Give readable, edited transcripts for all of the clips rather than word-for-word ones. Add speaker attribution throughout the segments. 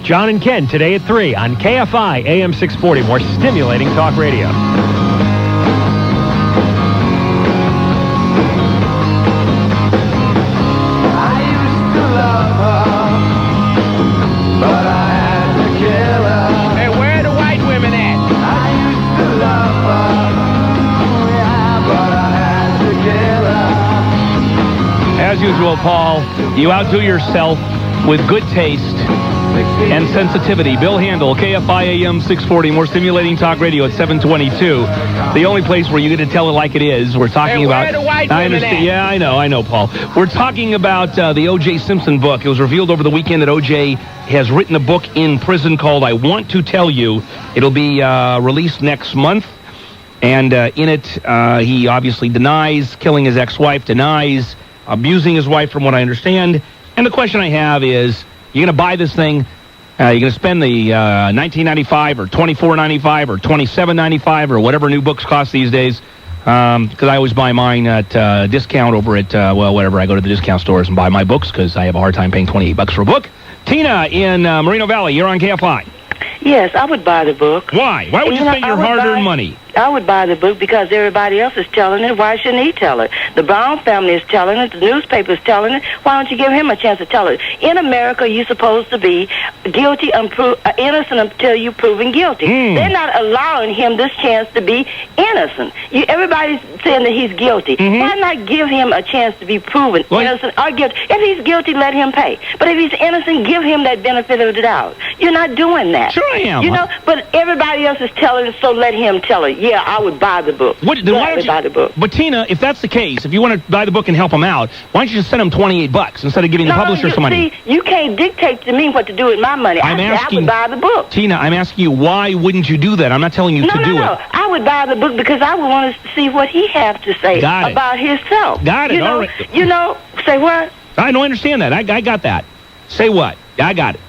Speaker 1: John and Ken today at 3 on KFI AM640. More stimulating talk radio.
Speaker 2: As usual, Paul, you outdo yourself with good taste and sensitivity. Bill Handel, KFI AM640, more stimulating talk radio at 722. The only place where you get to tell it like it is. We're talking about... I understand. Yeah, I know, Paul. We're talking about the O.J. Simpson book. It was revealed over the weekend that O.J. has written a book in prison called I Want to Tell You. It'll be released next month. And in it, he obviously denies killing his ex-wife, denies abusing his wife, from what I understand. And the question I have is, you're going to buy this thing, you're going to spend the $19.95 or $24.95 or $27.95 or whatever new books cost these days, because I always buy mine at discount over at, whatever. I go to the discount stores and buy my books because I have a hard time paying $28 for a book. Tina in Moreno Valley, you're on KFI.
Speaker 3: Yes, I would buy the book.
Speaker 2: Why? Why would you spend your hard-earned money?
Speaker 3: I would buy the book because everybody else is telling it. Why shouldn't he tell it? The Brown family is telling it. The newspaper is telling it. Why don't you give him a chance to tell it? In America, you're supposed to be guilty, innocent until you're proven guilty. They're not allowing him this chance to be innocent. Everybody's saying that he's guilty. Why not give him a chance to be proven innocent or guilty? If he's guilty, let him pay. But if he's innocent, give him that benefit of the doubt. You're not doing that.
Speaker 2: Sure I am.
Speaker 3: You know, but everybody else is telling it, so let him tell it. Yeah, I would buy the book.
Speaker 2: Why don't you buy the book? But Tina, if that's the case, if you want to buy the book and help him out, why don't you just send him $28 instead of giving the publisher some money?
Speaker 3: See, you can't dictate to me what to do with my money. I would buy the book.
Speaker 2: Tina, I'm asking you, why wouldn't you do that? I'm not telling you to do it.
Speaker 3: No, I would buy the book because I would want to see what he has to say about himself.
Speaker 2: Got it.
Speaker 3: All right. You know, say what?
Speaker 2: I don't understand that. I got that. Say what? I got it.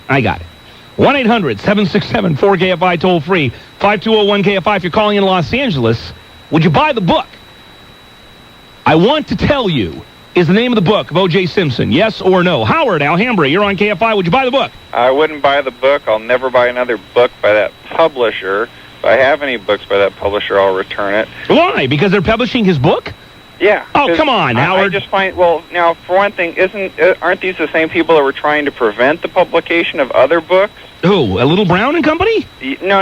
Speaker 2: 1-800-767-4KFI toll-free. 5201-KFI if you're calling in Los Angeles. Would you buy the book? I Want to Tell You is the name of the book of O.J. Simpson. Yes or no? Howard, Alhambra, you're on KFI. Would you buy the book?
Speaker 4: I wouldn't buy the book. I'll never buy another book by that publisher. If I have any books by that publisher, I'll return it.
Speaker 2: Why? Because they're publishing his book?
Speaker 4: Yeah.
Speaker 2: Oh, come on, Howard.
Speaker 4: I just find, now, for one thing, aren't these the same people that were trying to prevent the publication of other books?
Speaker 2: Who? A Little Brown and Company?
Speaker 4: No.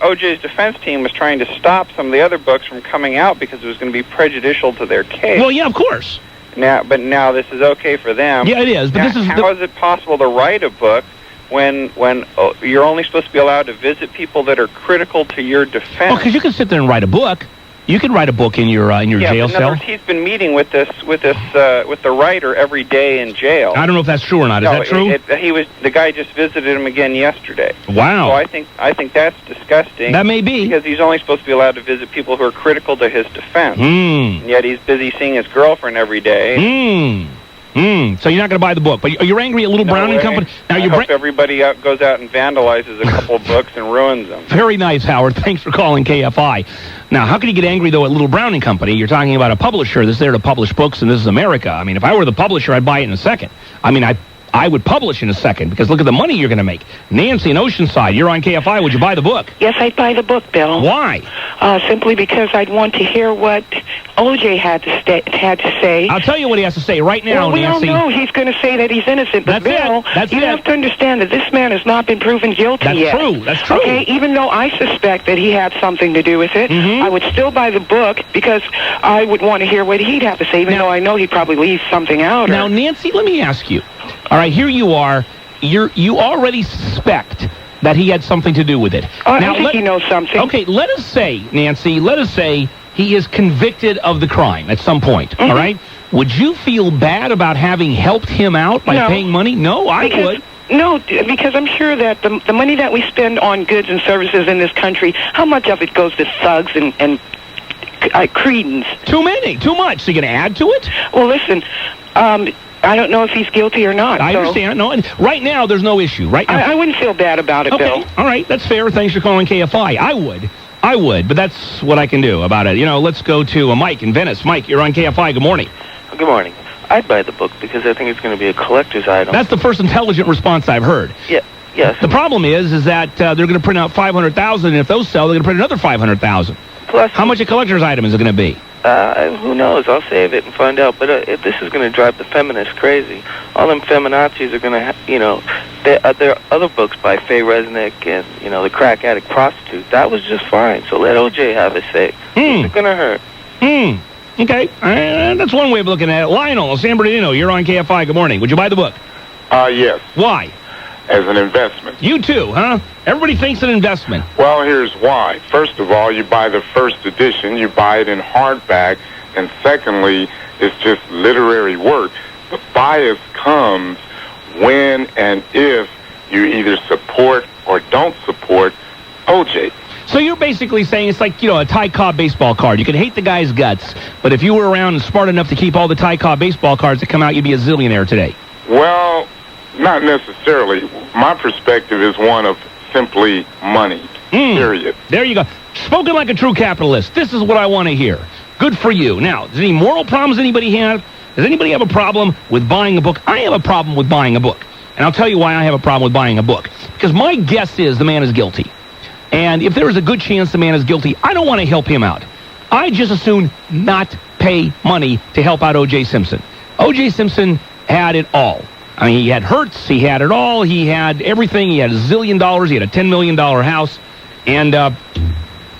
Speaker 4: O.J.'s defense team was trying to stop some of the other books from coming out because it was going to be prejudicial to their case.
Speaker 2: Well, yeah, of course.
Speaker 4: But now this is okay for them.
Speaker 2: Yeah, it is. But
Speaker 4: how is it possible to write a book when you're only supposed to be allowed to visit people that are critical to your defense?
Speaker 2: Well, because you can sit there and write a book. You could write a book in your jail
Speaker 4: cell. In other words, he's been meeting with the writer every day in jail.
Speaker 2: I don't know if that's true or not. Is that true?
Speaker 4: The guy just visited him again yesterday.
Speaker 2: Wow.
Speaker 4: So I think that's disgusting.
Speaker 2: That may be
Speaker 4: because he's only supposed to be allowed to visit people who are critical to his defense. And yet he's busy seeing his girlfriend every day.
Speaker 2: So you're not going to buy the book, but you're angry at Little Brown and Company. Now
Speaker 4: I hope everybody goes out and vandalizes a couple of books and ruins them.
Speaker 2: Very nice, Howard. Thanks for calling KFI. Now, how can you get angry, though, at Little Brown and Company? You're talking about a publisher that's there to publish books, and this is America. I mean, if I were the publisher, I'd buy it in a second. I mean, I would publish in a second, because look at the money you're going to make. Nancy in Oceanside, you're on KFI. Would you buy the book?
Speaker 5: Yes, I'd buy the book, Bill.
Speaker 2: Why?
Speaker 5: Simply because I'd want to hear what O.J. had to say.
Speaker 2: I'll tell you what he has to say right now, Nancy.
Speaker 5: We all know he's going to say that he's innocent. But Bill, you have to understand that this man has not been proven guilty yet.
Speaker 2: That's true.
Speaker 5: Okay, even though I suspect that he had something to do with it, I would still buy the book because I would want to hear what he'd have to say, even though I know he'd probably leave something out.
Speaker 2: Now, Nancy, let me ask you. All right, here you are. You already suspect that he had something to do with it.
Speaker 5: I think he knows something.
Speaker 2: Okay, let us say, Nancy, he is convicted of the crime at some point, all right? Would you feel bad about having helped him out by paying money? No, I would.
Speaker 5: No, because I'm sure that the money that we spend on goods and services in this country, how much of it goes to thugs and cretins?
Speaker 2: Too much. So you're going to add to it?
Speaker 5: Well, listen, I don't know if he's guilty or not.
Speaker 2: I understand. No, and right now there's no issue. Right now,
Speaker 5: I wouldn't feel bad about it, Bill.
Speaker 2: All right, that's fair. Thanks for calling KFI. I would. I would, but that's what I can do about it. Let's go to Mike in Venice. Mike, you're on KFI. Good morning.
Speaker 6: Good morning. I'd buy the book because I think it's going to be a collector's item.
Speaker 2: That's the first intelligent response I've heard.
Speaker 6: Yeah. Yes.
Speaker 2: The problem is that they're going to print out 500,000, and if those sell, they're going to print another 500,000.
Speaker 6: Plus,
Speaker 2: how much a collector's item is it going to be?
Speaker 6: Who knows? I'll save it and find out. But this is going to drive the feminists crazy. All them feminazis are going to, there are other books by Faye Resnick and, the crack addict prostitute. That was just fine. So let OJ have his say. It's going to hurt.
Speaker 2: Okay. That's one way of looking at it. Lionel, San Bernardino, you're on KFI. Good morning. Would you buy the book?
Speaker 7: Yes.
Speaker 2: Why?
Speaker 7: As an investment.
Speaker 2: You too, huh? Everybody thinks an investment.
Speaker 7: Well, here's why. First of all, you buy the first edition, you buy it in hardback, and secondly, it's just literary work. The bias comes when and if you either support or don't support OJ.
Speaker 2: So you're basically saying it's like, a Ty Cobb baseball card. You can hate the guy's guts, but if you were around and smart enough to keep all the Ty Cobb baseball cards that come out, you'd be a zillionaire today.
Speaker 7: Well, not necessarily. My perspective is one of simply money, period.
Speaker 2: There you go. Spoken like a true capitalist. This is what I want to hear. Good for you. Now, does any moral problems anybody have? Does anybody have a problem with buying a book? I have a problem with buying a book. And I'll tell you why I have a problem with buying a book. Because my guess is the man is guilty. And if there is a good chance the man is guilty, I don't want to help him out. I just as soon not pay money to help out O.J. Simpson. O.J. Simpson had it all. I mean, he had Hertz, he had it all, he had everything, he had $1 zillion, he had a $10 million house, and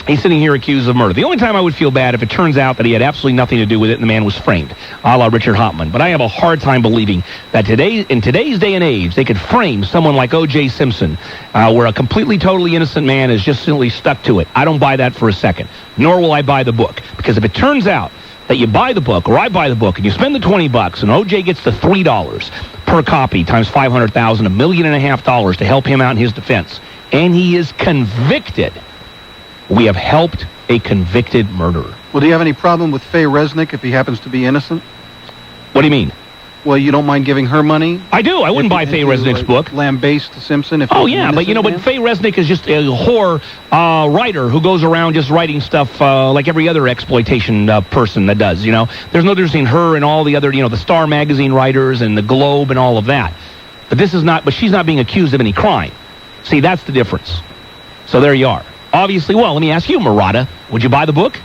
Speaker 2: he's sitting here accused of murder. The only time I would feel bad if it turns out that he had absolutely nothing to do with it and the man was framed, a la Richard Hauptmann. But I have a hard time believing that in today's day and age, they could frame someone like O.J. Simpson, where a completely, totally innocent man is just simply stuck to it. I don't buy that for a second, nor will I buy the book. Because if it turns out that you buy the book, or I buy the book, and you spend the $20, and O.J. gets the $3 per copy times 500,000, $1.5 million to help him out in his defense, and he is convicted, we have helped a convicted murderer.
Speaker 8: Well, do you have any problem with Faye Resnick if he happens to be innocent?
Speaker 2: What do you mean?
Speaker 8: Well, you don't mind giving her money?
Speaker 2: I do. I wouldn't buy Faye Resnick's book.
Speaker 8: Lambaste Simpson?
Speaker 2: Oh, yeah, but Faye Resnick is just a whore writer who goes around just writing stuff like every other exploitation person that does, There's no difference between her and all the other, the Star Magazine writers and the Globe and all of that. But she's not being accused of any crime. See, that's the difference. So there you are. Obviously, well, let me ask you, Murata, would you buy the book?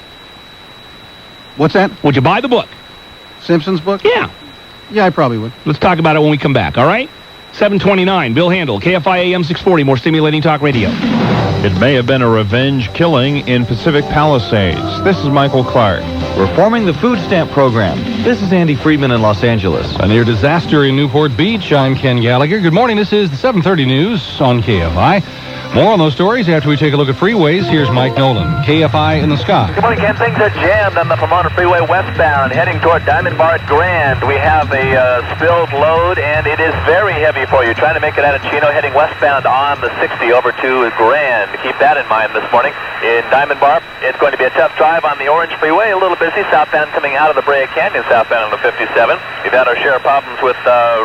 Speaker 8: What's that?
Speaker 2: Would you buy the book?
Speaker 8: Simpson's book?
Speaker 2: Yeah.
Speaker 8: Yeah, I probably would.
Speaker 2: Let's talk about it when we come back, all right? 729, Bill Handel, KFI AM640, more stimulating talk radio.
Speaker 9: It may have been a revenge killing in Pacific Palisades. This is Michael Clark.
Speaker 10: Reforming the food stamp program. This is Andy Friedman in Los Angeles.
Speaker 11: A near disaster in Newport Beach. I'm Ken Gallagher. Good morning. This is the 7:30 news on KFI. More on those stories after we take a look at freeways. Here's Mike Nolan, KFI in the Sky.
Speaker 12: Good morning, Ken. Things are jammed on the Pomona Freeway westbound, heading toward Diamond Bar at Grand. We have a spilled load, and it is very heavy for you. Trying to make it out of Chino, heading westbound on the 60 over to Grand. Keep that in mind this morning. In Diamond Bar, it's going to be a tough drive on the Orange Freeway. A little busy southbound coming out of the Brea Canyon, southbound on the 57. We've had our share of problems with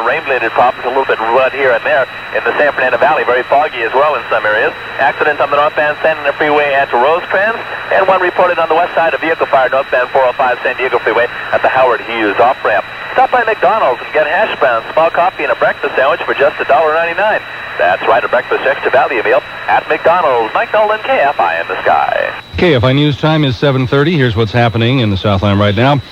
Speaker 12: rain-related problems, a little bit rut here and there in the San Fernando Valley. Very foggy as well in some areas. Accidents on the northbound San Diego Freeway at Rosecrans, and one reported on the west side of vehicle fire northbound 405 San Diego Freeway at the Howard Hughes off-ramp. Stop by McDonald's and get hash browns, small coffee, and a breakfast sandwich for just $1.99. That's right, a breakfast extra value meal at McDonald's. Mike Nolan, KFI in the Sky.
Speaker 11: KFI News Time is 7:30. Here's what's happening in the Southland right now.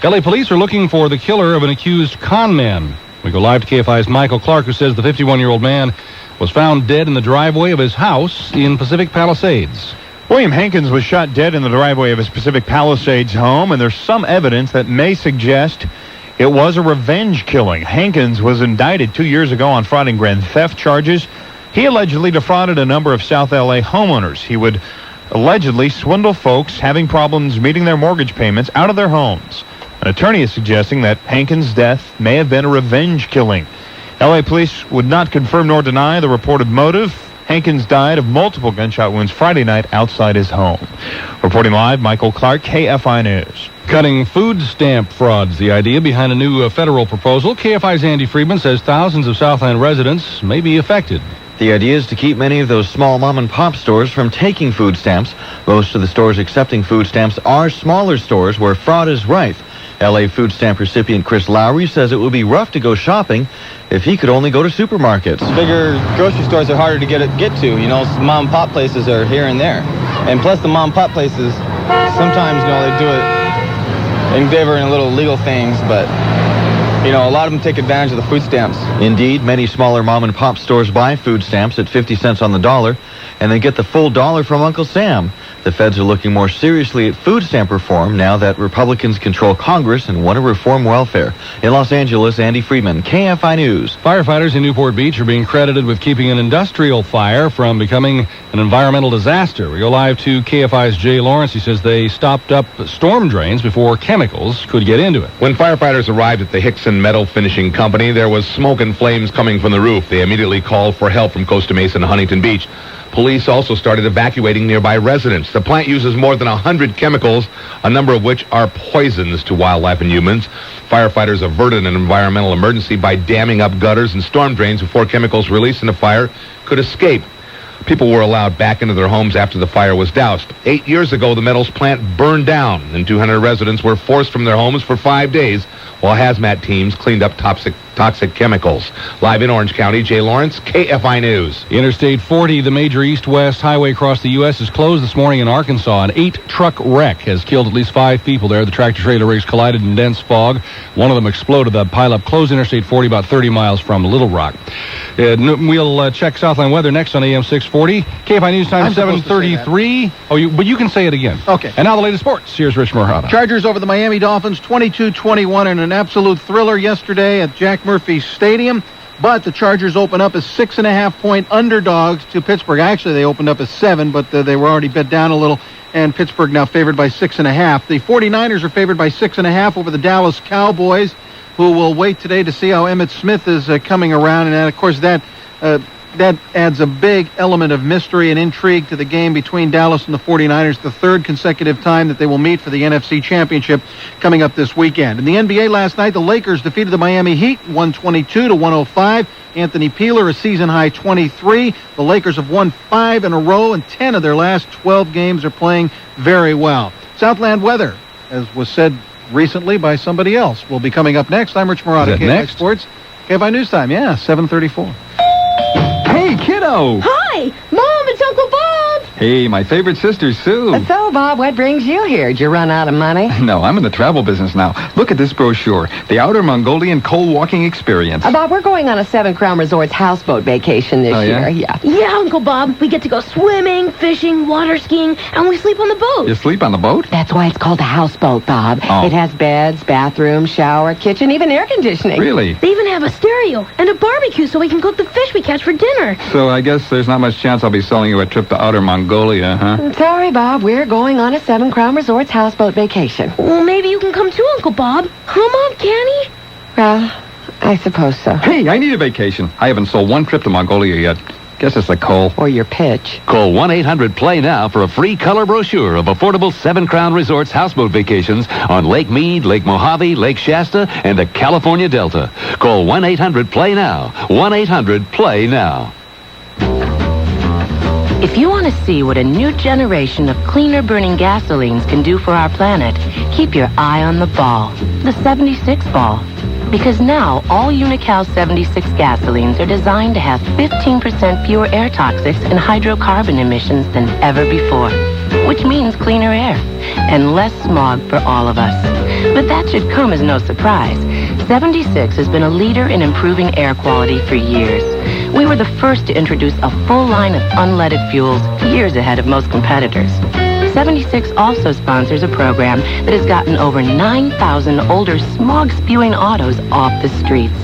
Speaker 11: LA police are looking for the killer of an accused con man. We go live to KFI's Michael Clark, who says the 51-year-old man was found dead in the driveway of his house in Pacific Palisades.
Speaker 9: William Hankins was shot dead in the driveway of his Pacific Palisades home, and there's some evidence that may suggest it was a revenge killing. Hankins was indicted 2 years ago on fraud and grand theft charges. He allegedly defrauded a number of South LA homeowners. He would allegedly swindle folks having problems meeting their mortgage payments out of their homes. An attorney is suggesting that Hankins' death may have been a revenge killing. LA police would not confirm nor deny the reported motive. Hankins died of multiple gunshot wounds Friday night outside his home. Reporting live, Michael Clark, KFI News.
Speaker 11: Cutting food stamp frauds, the idea behind a new federal proposal. KFI's Andy Friedman says thousands of Southland residents may be affected.
Speaker 10: The idea is to keep many of those small mom-and-pop stores from taking food stamps. Most of the stores accepting food stamps are smaller stores where fraud is rife. L.A. food stamp recipient Chris Lowry says it would be rough to go shopping if he could only go to supermarkets.
Speaker 13: Bigger grocery stores are harder to get to. You know, mom and pop places are here and there. And plus the mom and pop places, sometimes, you know, they do it endeavor in little legal things, but, you know, a lot of them take advantage of the food stamps.
Speaker 10: Indeed, many smaller mom-and-pop stores buy food stamps at 50 cents on the dollar, and they get the full dollar from Uncle Sam. The feds are looking more seriously at food stamp reform now that Republicans control Congress and want to reform welfare. In Los Angeles, Andy Friedman, KFI News.
Speaker 11: Firefighters in Newport Beach are being credited with keeping an industrial fire from becoming an environmental disaster. We go live to KFI's Jay Lawrence. He says they stopped up storm drains before chemicals could get into it.
Speaker 14: When firefighters arrived at the Hickson Metal Finishing Company, there was smoke and flames coming from the roof. They immediately called for help from Costa Mesa and Huntington Beach. Police also started evacuating nearby residents. The plant uses more than 100 chemicals, a number of which are poisons to wildlife and humans. Firefighters averted an environmental emergency by damming up gutters and storm drains before chemicals released in the fire could escape. People were allowed back into their homes after the fire was doused. 8 years ago, the metals plant burned down, and 200 residents were forced from their homes for 5 days while hazmat teams cleaned up toxic chemicals. Live in Orange County, Jay Lawrence, KFI News.
Speaker 11: Interstate 40, the major east-west highway across the U.S., is closed this morning in Arkansas. An 8-truck wreck has killed at least 5 people there. The tractor-trailer rigs collided in dense fog. One of them exploded. The pileup closed Interstate 40 about 30 miles from Little Rock. We'll check Southland weather next on AM 640. KFI News time 7:33. But you can say it again.
Speaker 8: Okay.
Speaker 11: And now the latest sports. Here's Rich Murata.
Speaker 8: Chargers over the Miami Dolphins, 22-21 in an absolute thriller yesterday at Jack Murphy Stadium. But the Chargers open up as 6.5-point underdogs to Pittsburgh. Actually, they opened up as 7, but they were already bet down a little. And Pittsburgh now favored by 6.5. The 49ers are favored by 6.5 over the Dallas Cowboys, who will wait today to see how Emmitt Smith is coming around. And, of course, that adds a big element of mystery and intrigue to the game between Dallas and the 49ers, the third consecutive time that they will meet for the NFC Championship coming up this weekend. In the NBA last night, the Lakers defeated the Miami Heat 122-105. Anthony Peeler, a season-high 23. The Lakers have won 5 in a row, and 10 of their last 12 games are playing very well. Southland weather, as was said recently by somebody else, will be coming up next. I'm Rich Murata, KFI Sports. KFI News Time, 7:34.
Speaker 15: Hey, kiddo!
Speaker 16: Hi! Mom, it's Uncle Bob!
Speaker 15: Hey, my favorite sister, Sue.
Speaker 16: So, Bob, what brings you here? Did you run out of money?
Speaker 15: No, I'm in the travel business now. Look at this brochure. The Outer Mongolian Coal Walking Experience.
Speaker 16: Bob, we're going on a 7-Crown Resorts houseboat vacation this year. Yeah, Uncle Bob. We get to go swimming, fishing, water skiing, and we sleep on the boat.
Speaker 15: You sleep on the boat?
Speaker 16: That's why it's called a houseboat, Bob.
Speaker 15: Oh.
Speaker 16: It has beds, bathroom, shower, kitchen, even air conditioning.
Speaker 15: Really?
Speaker 16: They even have a stereo and a barbecue so we can cook the fish we catch for dinner.
Speaker 15: So I guess there's not much chance I'll be selling you a trip to Outer Mongolia, huh?
Speaker 16: Sorry, Bob. We're going on a 7-Crown Resorts houseboat vacation. Well, maybe you can come too, Uncle Bob. Huh, Mom? Can he? Well, I suppose so.
Speaker 15: Hey, I need a vacation. I haven't sold one trip to Mongolia yet. Guess it's the coal.
Speaker 16: Or your pitch.
Speaker 17: Call 1-800-PLAY now for a free color brochure of affordable 7-Crown Resorts houseboat vacations on Lake Mead, Lake Mojave, Lake Shasta, and the California Delta. Call 1-800-PLAY now. 1-800-PLAY now.
Speaker 18: If you want to see what a new generation of cleaner-burning gasolines can do for our planet, keep your eye on the ball, the 76 ball. Because now, all Unocal 76 gasolines are designed to have 15% fewer air toxics and hydrocarbon emissions than ever before, which means cleaner air and less smog for all of us. But that should come as no surprise. 76 has been a leader in improving air quality for years. We were the first to introduce a full line of unleaded fuels years ahead of most competitors. 76 also sponsors a program that has gotten over 9,000 older smog-spewing autos off the streets,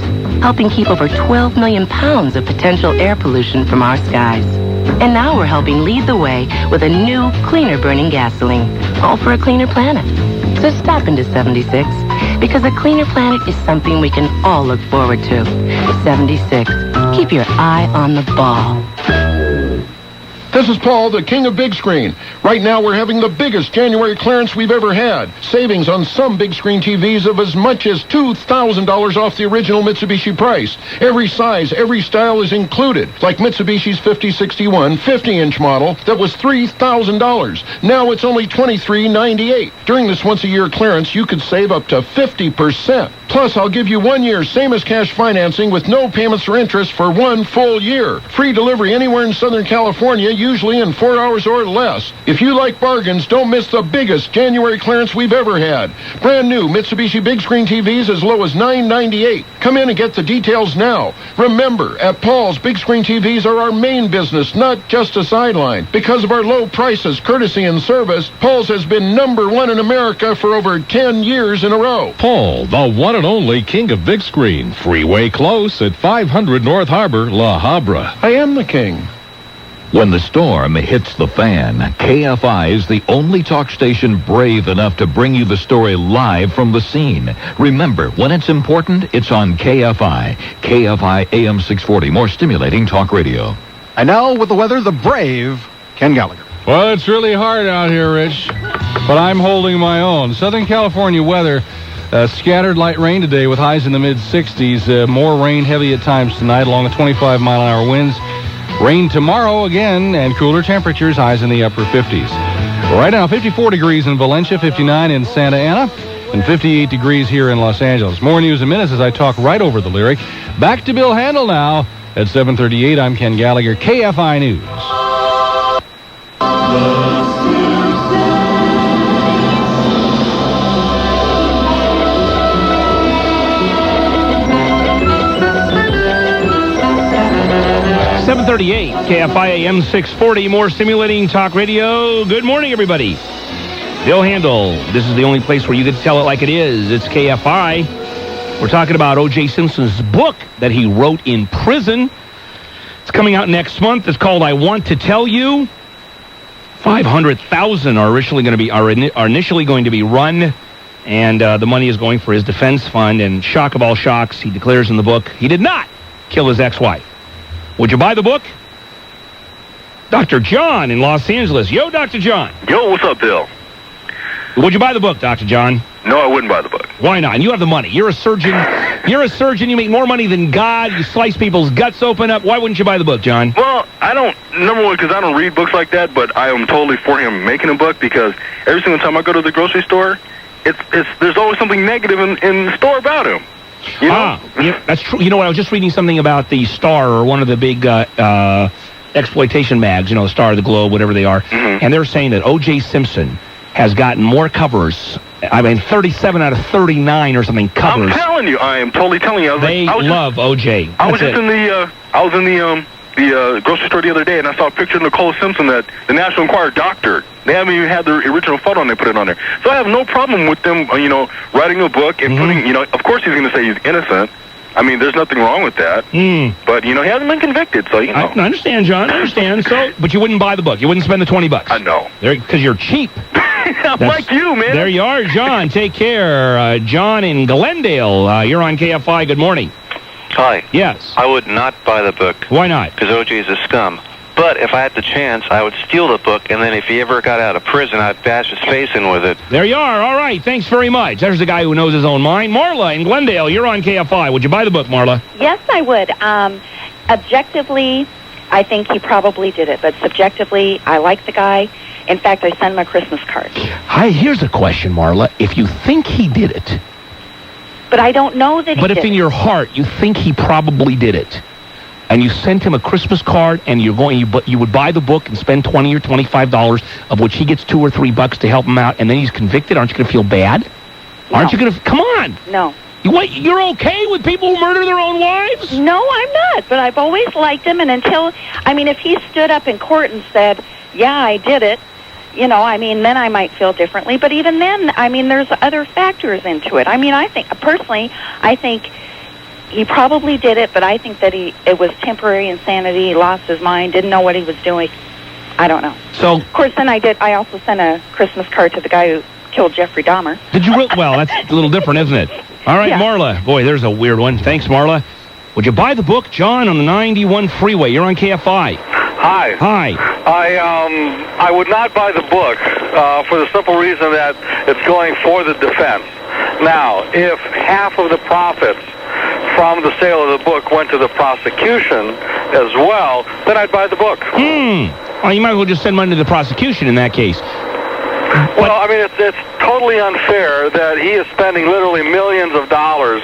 Speaker 18: helping keep over 12 million pounds of potential air pollution from our skies. And now we're helping lead the way with a new, cleaner-burning gasoline, all for a cleaner planet. So stop into 76, because a cleaner planet is something we can all look forward to. 76. Keep your eye on the ball.
Speaker 19: This is Paul, the king of big screen. Right now, we're having the biggest January clearance we've ever had. Savings on some big screen TVs of as much as $2,000 off the original Mitsubishi price. Every size, every style is included. Like Mitsubishi's 5061 50-inch model that was $3,000. Now it's only $23.98. During this once-a-year clearance, you could save up to 50%. Plus, I'll give you 1 year same-as-cash financing with no payments or interest for 1 full year. Free delivery anywhere in Southern California, usually in 4 hours or less. If you like bargains, don't miss the biggest January clearance we've ever had. Brand new Mitsubishi big screen TVs as low as $9.98. Come in and get the details now. Remember, at Paul's, big screen TVs are our main business, not just a sideline. Because of our low prices, courtesy, and service, Paul's has been #1 in America for over 10 years in a row.
Speaker 20: Paul, the one and only king of big screen. Freeway close at 500 North Harbor, La Habra.
Speaker 19: I am the king.
Speaker 21: When the storm hits the fan, KFI is the only talk station brave enough to bring you the story live from the scene. Remember, when it's important, it's on KFI. KFI AM640, more stimulating talk radio.
Speaker 8: And now, with the weather, the brave Ken Gallagher.
Speaker 11: Well, it's really hard out here, Rich, but I'm holding my own. Southern California weather, scattered light rain today with highs in the mid-60s. More rain heavy at times tonight along with 25-mile-an-hour winds. Rain tomorrow again, and cooler temperatures, highs in the upper 50s. Right now, 54 degrees in Valencia, 59 in Santa Ana, and 58 degrees here in Los Angeles. More news in minutes as I talk right over the lyric. Back to Bill Handel now at 7:38. I'm Ken Gallagher, KFI News.
Speaker 2: 7:38, KFI AM640, more stimulating talk radio. Good morning, everybody. Bill Handel. This is the only place where you get to tell it like it is. It's KFI. We're talking about O.J. Simpson's book that he wrote in prison. It's coming out next month. It's called I Want to Tell You. 500,000 are initially going to be run, and the money is going for his defense fund. And shock of all shocks, he declares in the book he did not kill his ex-wife. Would you buy the book? Dr. John in Los Angeles. Yo, Dr. John.
Speaker 22: Yo, what's up, Bill?
Speaker 2: Would you buy the book, Dr. John?
Speaker 22: No, I wouldn't buy the book.
Speaker 2: Why not? And you have the money. You're a surgeon. You're a surgeon. You make more money than God. You slice people's guts open up. Why wouldn't you buy the book, John?
Speaker 22: Well, I don't, number one, because I don't read books like that, but I am totally for him making a book because every single time I go to the grocery store, there's always something negative in the store about him. You know?
Speaker 2: Yeah, that's true. You know what? I was just reading something about the Star, or one of the big exploitation mags, the Star, the Globe, whatever they are, and they're saying that O.J. Simpson has gotten more covers. 37 out of 39 or something covers.
Speaker 22: I'm telling you, I am totally telling you.
Speaker 2: They love O.J.
Speaker 22: I was in the grocery store the other day, and I saw a picture of Nicole Simpson that the National Enquirer doctored. They haven't even had the original photo, and they put it on there. So I have no problem with them, writing a book and putting, of course he's going to say he's innocent. I mean, there's nothing wrong with that. But, he hasn't been convicted, so,
Speaker 2: I understand, John. I understand. But you wouldn't buy the book. You wouldn't spend the $20.
Speaker 22: I know.
Speaker 2: Because you're cheap.
Speaker 22: I'm like you, man.
Speaker 2: There you are, John. Take care. John in Glendale. You're on KFI. Good morning.
Speaker 23: Hi.
Speaker 2: Yes.
Speaker 23: I would not buy the book.
Speaker 2: Why not?
Speaker 23: Because O.J. is a scum. But if I had the chance, I would steal the book, and then if he ever got out of prison, I'd bash his face in with it.
Speaker 2: There you are. All right. Thanks very much. There's a guy who knows his own mind. Marla in Glendale, you're on KFI. Would you buy the book, Marla?
Speaker 24: Yes, I would. Objectively, I think he probably did it. But subjectively, I like the guy. In fact, I sent him a Christmas card.
Speaker 2: Hi, here's a question, Marla. If you think he did it...
Speaker 24: But I don't know that he did it.
Speaker 2: But if in your heart you think he probably did it, and you sent him a Christmas card, and you would buy the book and spend $20 or $25, of which he gets $2 or $3 to help him out, and then he's convicted, aren't you going to feel bad?
Speaker 24: No.
Speaker 2: Aren't you going to... Come on!
Speaker 24: No.
Speaker 2: You're okay with people who murder their own wives?
Speaker 24: No, I'm not. But I've always liked him, and if he stood up in court and said, yeah, I did it, then I might feel differently. But even then, there's other factors into it. I think he probably did it, but I think that it was temporary insanity. He lost his mind, didn't know what he was doing. I don't know.
Speaker 2: So,
Speaker 24: of course, then I also sent a Christmas card to the guy who killed Jeffrey Dahmer.
Speaker 2: Did you really? Well, that's a little different, isn't it? All right, yeah. Marla. Boy, there's a weird one. Thanks, Marla. Would you buy the book, John, on the 91 freeway? You're on KFI.
Speaker 1: Hi.
Speaker 2: Hi.
Speaker 1: I would not buy the book for the simple reason that it's going for the defense. Now, if half of the profits from the sale of the book went to the prosecution as well, then I'd buy the book.
Speaker 2: Well, you might as well just send money to the prosecution in that case.
Speaker 1: Well, I mean, it's totally unfair that he is spending literally millions of dollars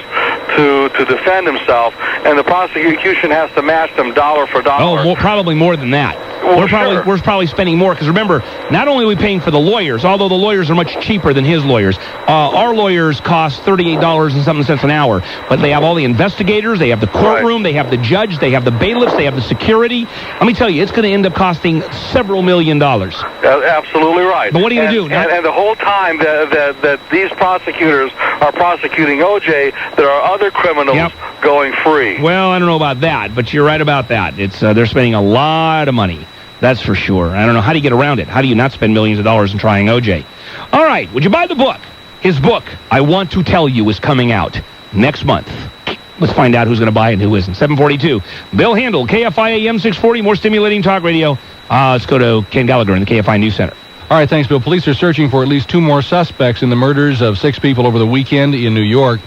Speaker 1: to defend himself, and the prosecution has to match them dollar for dollar.
Speaker 2: Oh, probably more than that.
Speaker 1: Well,
Speaker 2: we're probably spending more, because remember, not only are we paying for the lawyers, although the lawyers are much cheaper than his lawyers. Our lawyers cost $38 and something cents an hour, but they have all the investigators, they have the courtroom, they have the judge, they have the bailiffs, they have the security. Let me tell you, it's going to end up costing several $1 million.
Speaker 1: Absolutely right.
Speaker 2: But what are you going to do?
Speaker 1: And the whole time that these prosecutors are prosecuting O.J., there are other criminals going free.
Speaker 2: Well, I don't know about that, but you're right about that. It's they're spending a lot of money. That's for sure. I don't know. How do you get around it? How do you not spend millions of dollars in trying O.J.? All right, would you buy the book? His book, I Want to Tell You, is coming out next month. Let's find out who's going to buy it and who isn't. 742. Bill Handel, KFI AM640, more stimulating talk radio. Let's go to Ken Gallagher in the KFI News Center.
Speaker 11: All right, thanks, Bill. Police are searching for at least 2 more suspects in the murders of 6 people over the weekend in New York.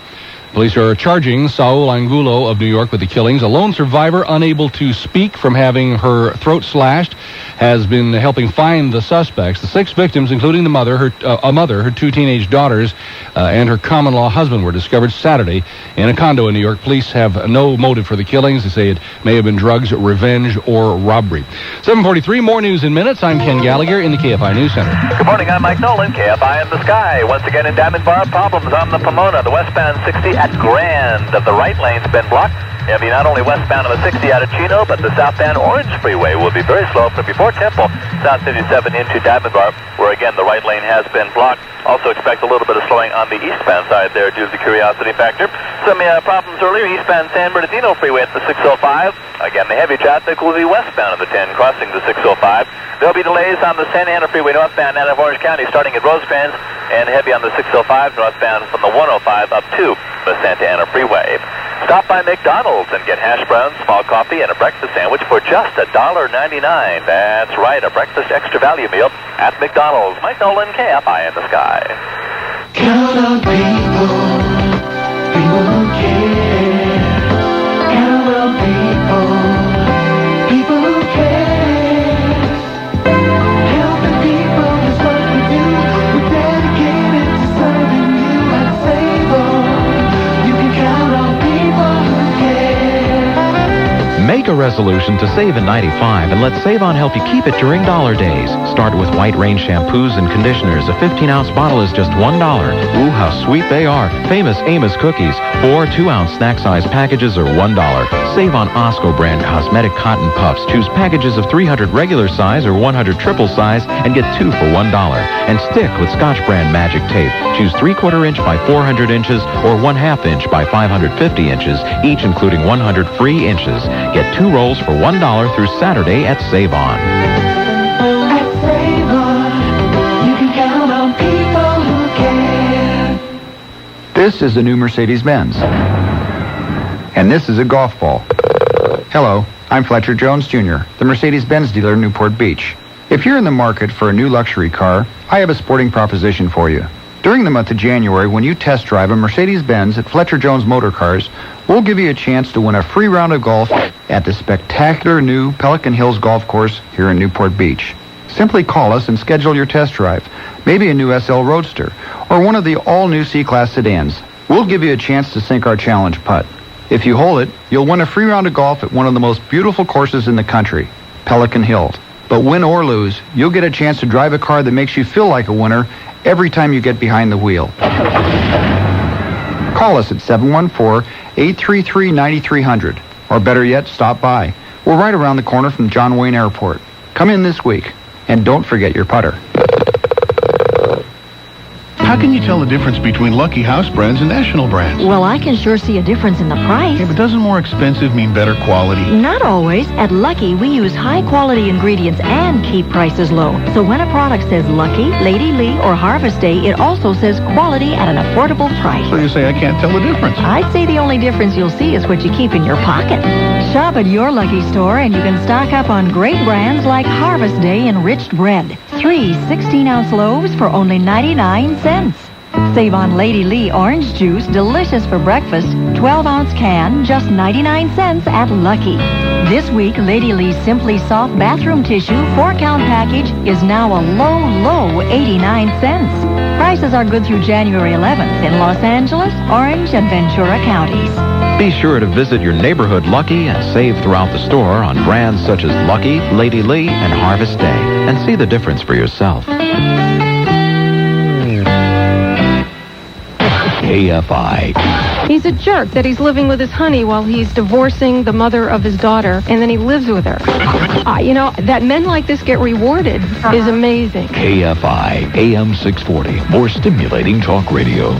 Speaker 11: Police are charging Saul Angulo of New York with the killings. A lone survivor unable to speak from having her throat slashed has been helping find the suspects. The 6 victims, including the mother, her 2 teenage daughters, and her common-law husband, were discovered Saturday in a condo in New York. Police have no motive for the killings. They say it may have been drugs, revenge, or robbery. 7:43, more news in minutes. I'm Ken Gallagher in the KFI News Center.
Speaker 12: Good morning, I'm Mike Nolan, KFI in the sky. Once again in Diamond Bar, problems on the Pomona, the westbound 60 at Grand. The right lane's been blocked. Heavy not only westbound on the 60 out of Chino, but the southbound Orange Freeway will be very slow from before Temple, South 57 into Diamond Bar, where again the right lane has been blocked. Also expect a little bit of slowing on the eastbound side there due to the curiosity factor. Some problems earlier, eastbound San Bernardino Freeway at the 605. Again, the heavy traffic will be westbound of the 10 crossing the 605. There'll be delays on the Santa Ana Freeway northbound out of Orange County starting at Rosecrans, and heavy on the 605 northbound from the 105 up to the Santa Ana Freeway. Stop by McDonald's and get hash browns, small coffee, and a breakfast sandwich for just $1.99. That's right, a breakfast extra value meal at McDonald's. Mike Nolan, KFI in the sky.
Speaker 3: Count on people who care. Count on people who care. Helping people is what we do. We're dedicated to serving you at Save-On. You can count on people who care.
Speaker 4: Make a resolution to save in 95 and let Save-On help you keep it during dollar days. Start with White Rain shampoos and conditioners. A 15-ounce bottle is just $1. Ooh, how sweet they are. Famous Amos cookies. 4 2-ounce snack-size packages are $1. Save on Osco brand cosmetic cotton puffs. Choose packages of 300 regular size or 100 triple size and get 2 for $1. And stick with Scotch brand magic tape. Choose 3/4 inch by 400 inches or 1/2 inch by 550 inches, each including 100 free inches. Get 2 rolls for $1 through Saturday at Save On.
Speaker 3: At Save-On, you can count on people who care.
Speaker 15: This is a new Mercedes-Benz. And this is a golf ball. Hello, I'm Fletcher Jones Jr., the Mercedes-Benz dealer in Newport Beach. If you're in the market for a new luxury car, I have a sporting proposition for you. During the month of January, when you test drive a Mercedes-Benz at Fletcher Jones Motor Cars, we'll give you a chance to win a free round of golf at the spectacular new Pelican Hills Golf Course here in Newport Beach. Simply call us and schedule your test drive, maybe a new SL Roadster, or one of the all-new C-Class sedans. We'll give you a chance to sink our challenge putt. If you hole it, you'll win a free round of golf at one of the most beautiful courses in the country, Pelican Hills. But win or lose, you'll get a chance to drive a car that makes you feel like a winner every time you get behind the wheel. Call us at 714-833-9300. Or better yet, stop by. We're right around the corner from John Wayne Airport. Come in this week. And don't forget your putter.
Speaker 19: How can you tell the difference between Lucky house brands and national brands?
Speaker 5: Well, I can sure see a difference in the price.
Speaker 19: Yeah, but doesn't more expensive mean better quality?
Speaker 5: Not always. At Lucky, we use high-quality ingredients and keep prices low. So when a product says Lucky, Lady Lee, or Harvest Day, it also says quality at an affordable price.
Speaker 19: So you say I can't tell the difference?
Speaker 5: I'd say the only difference you'll see is what you keep in your pocket. Shop at your Lucky store and you can stock up on great brands like Harvest Day enriched bread. 3 16-ounce loaves for only 99 cents. Save on Lady Lee orange juice, delicious for breakfast, 12-ounce can, just 99 cents at Lucky. This week, Lady Lee's Simply Soft bathroom tissue 4-count package is now a low 89 cents. Prices are good through January 11th in Los Angeles, Orange, and Ventura counties.
Speaker 4: Be sure to visit your neighborhood Lucky and save throughout the store on brands such as Lucky, Lady Lee, and Harvest Day, and see the difference for yourself.
Speaker 21: KFI.
Speaker 6: He's a jerk that he's living with his honey while he's divorcing the mother of his daughter, and then he lives with her. That men like this get rewarded is amazing.
Speaker 21: KFI AM640. More stimulating talk radio.